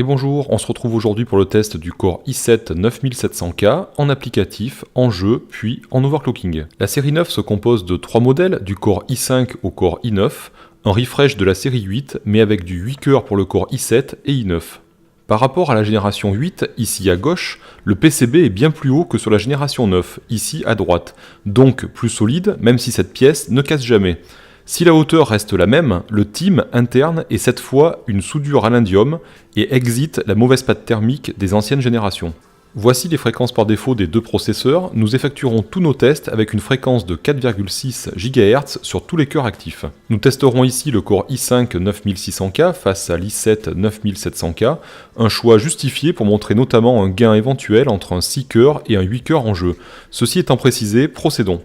Et bonjour, on se retrouve aujourd'hui pour le test du Core i7 9700K en applicatif, en jeu, puis en overclocking. La série 9 se compose de 3 modèles, du Core i5 au Core i9, un refresh de la série 8, mais avec du 8 cœurs pour le Core i7 et i9. Par rapport à la génération 8, ici à gauche, le PCB est bien plus haut que sur la génération 9, ici à droite, donc plus solide, même si cette pièce ne casse jamais. Si la hauteur reste la même, le TIM interne est cette fois une soudure à l'indium et exit la mauvaise patte thermique des anciennes générations. Voici les fréquences par défaut des deux processeurs. Nous effectuerons tous nos tests avec une fréquence de 4,6 GHz sur tous les cœurs actifs. Nous testerons ici le Core i5 9600K face à l'i7 9700K, un choix justifié pour montrer notamment un gain éventuel entre un 6 cœurs et un 8 cœurs en jeu. Ceci étant précisé, procédons.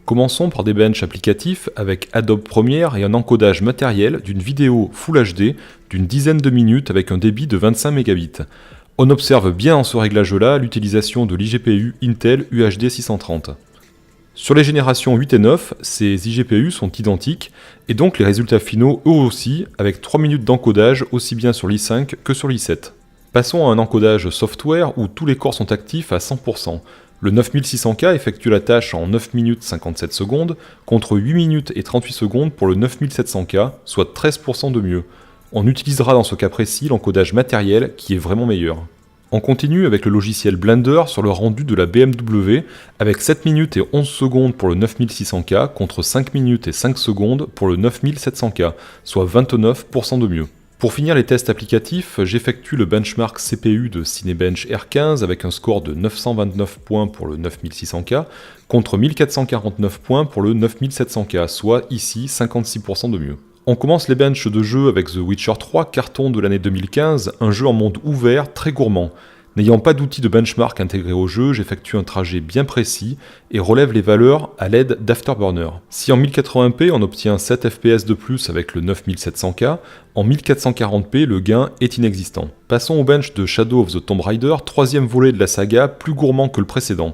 Commençons par des benches applicatifs avec Adobe Premiere et un encodage matériel d'une vidéo Full HD d'une dizaine de minutes avec un débit de 25 Mbps. On observe bien en ce réglage-là l'utilisation de l'IGPU Intel UHD 630. Sur les générations 8 et 9, ces IGPU sont identiques et donc les résultats finaux eux aussi avec 3 minutes d'encodage aussi bien sur l'i5 que sur l'i7. Passons à un encodage software où tous les corps sont actifs à 100%. Le 9600K effectue la tâche en 9 minutes 57 secondes, contre 8 minutes et 38 secondes pour le 9700K, soit 13% de mieux. On utilisera dans ce cas précis l'encodage matériel qui est vraiment meilleur. On continue avec le logiciel Blender sur le rendu de la BMW, avec 7 minutes et 11 secondes pour le 9600K, contre 5 minutes et 5 secondes pour le 9700K, soit 29% de mieux. Pour finir les tests applicatifs, j'effectue le benchmark CPU de Cinebench R15 avec un score de 929 points pour le 9600K contre 1449 points pour le 9700K, soit ici 56% de mieux. On commence les benches de jeu avec The Witcher 3, carton de l'année 2015, un jeu en monde ouvert très gourmand. N'ayant pas d'outil de benchmark intégré au jeu, j'effectue un trajet bien précis et relève les valeurs à l'aide d'Afterburner. Si en 1080p on obtient 7 fps de plus avec le 9700K, en 1440p le gain est inexistant. Passons au bench de Shadow of the Tomb Raider, troisième volet de la saga, plus gourmand que le précédent.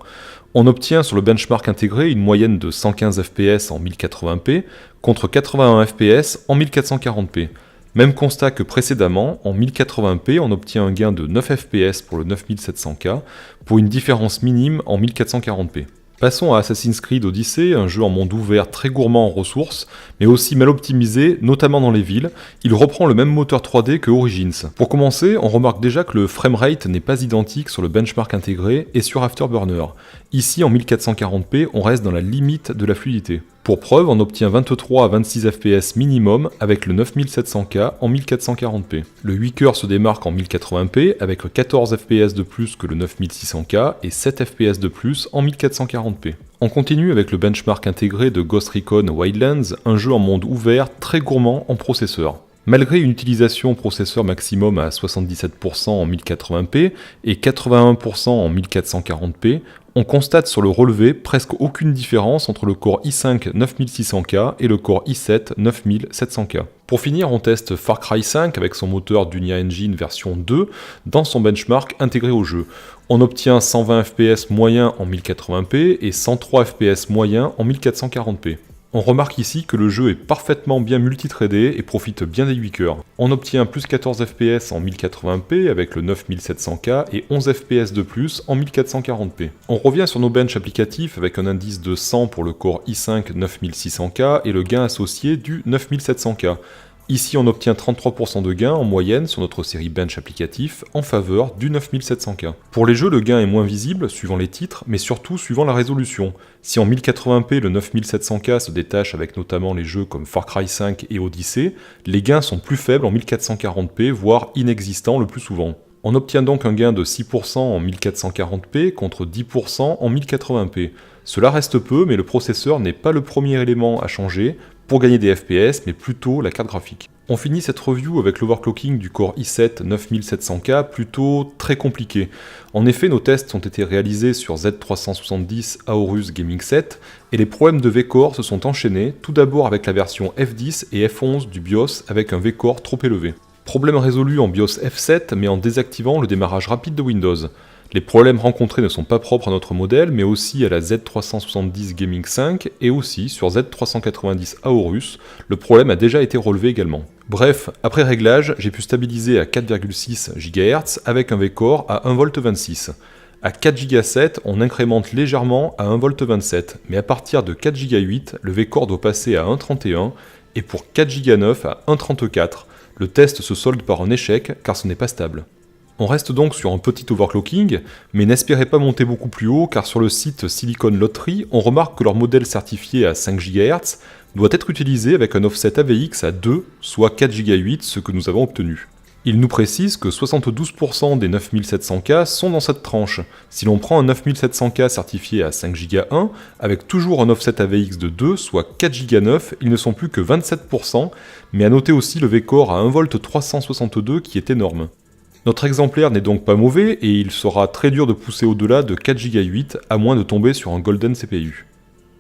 On obtient sur le benchmark intégré une moyenne de 115 fps en 1080p contre 81 fps en 1440p. Même constat que précédemment, en 1080p, on obtient un gain de 9 fps pour le 9700K, pour une différence minime en 1440p. Passons à Assassin's Creed Odyssey, un jeu en monde ouvert très gourmand en ressources, mais aussi mal optimisé, notamment dans les villes. Il reprend le même moteur 3D que Origins. Pour commencer, on remarque déjà que le framerate n'est pas identique sur le benchmark intégré et sur Afterburner. Ici, en 1440p, on reste dans la limite de la fluidité. Pour preuve, on obtient 23 à 26 fps minimum avec le 9700K en 1440p. Le 8 cœurs se démarque en 1080p avec 14 fps de plus que le 9600K et 7 fps de plus en 1440p. On continue avec le benchmark intégré de Ghost Recon Wildlands, un jeu en monde ouvert très gourmand en processeur. Malgré une utilisation processeur maximum à 77% en 1080p et 81% en 1440p, on constate sur le relevé presque aucune différence entre le Core i5 9600K et le Core i7 9700K. Pour finir, on teste Far Cry 5 avec son moteur d'Unia Engine version 2 dans son benchmark intégré au jeu. On obtient 120 fps moyen en 1080p et 103 fps moyen en 1440p. On remarque ici que le jeu est parfaitement bien multithreadé et profite bien des 8 cœurs. On obtient plus 14 fps en 1080p avec le 9700K et 11 fps de plus en 1440p. On revient sur nos benches applicatifs avec un indice de 100 pour le Core i5 9600K et le gain associé du 9700K. Ici, on obtient 33% de gain en moyenne sur notre série bench applicatif en faveur du 9700K. Pour les jeux, le gain est moins visible suivant les titres, mais surtout suivant la résolution. Si en 1080p le 9700K se détache avec notamment les jeux comme Far Cry 5 et Odyssey, les gains sont plus faibles en 1440p, voire inexistants le plus souvent. On obtient donc un gain de 6% en 1440p contre 10% en 1080p. Cela reste peu, mais le processeur n'est pas le premier élément à changer pour gagner des FPS, mais plutôt la carte graphique. On finit cette review avec l'overclocking du Core i7 9700K, plutôt très compliqué. En effet, nos tests ont été réalisés sur Z370 Aorus Gaming 7, et les problèmes de V-Core se sont enchaînés, tout d'abord avec la version F10 et F11 du BIOS avec un V-Core trop élevé. Problème résolu en BIOS F7, mais en désactivant le démarrage rapide de Windows. Les problèmes rencontrés ne sont pas propres à notre modèle, mais aussi à la Z370 Gaming 5 et aussi sur Z390 Aorus, le problème a déjà été relevé également. Bref, après réglage, j'ai pu stabiliser à 4,6 GHz avec un V-Core à 1V26. À 4,7 Go, on incrémente légèrement à 1V27, mais à partir de 4,8 Go, le V-Core doit passer à 1,31 et pour 4,9 Go à 1,34. Le test se solde par un échec car ce n'est pas stable. On reste donc sur un petit overclocking, mais n'espérez pas monter beaucoup plus haut car sur le site Silicon Lottery, on remarque que leur modèle certifié à 5 GHz doit être utilisé avec un offset AVX à 2, soit 4,8 Go, ce que nous avons obtenu. Il nous précise que 72% des 9700K sont dans cette tranche. Si l'on prend un 9700K certifié à 5 Go 1, avec toujours un offset AVX de 2, soit 4 Go 9, ils ne sont plus que 27%, mais à noter aussi le V-Core à 1V362 qui est énorme. Notre exemplaire n'est donc pas mauvais et il sera très dur de pousser au-delà de 4,8 Go à moins de tomber sur un Golden CPU.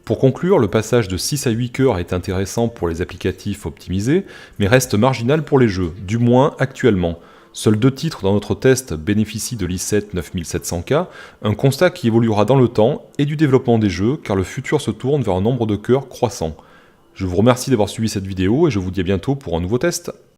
Pour conclure, le passage de 6 à 8 cœurs est intéressant pour les applicatifs optimisés, mais reste marginal pour les jeux, du moins actuellement. Seuls 2 titres dans notre test bénéficient de l'i7 9700K, un constat qui évoluera dans le temps et du développement des jeux car le futur se tourne vers un nombre de cœurs croissant. Je vous remercie d'avoir suivi cette vidéo et je vous dis à bientôt pour un nouveau test.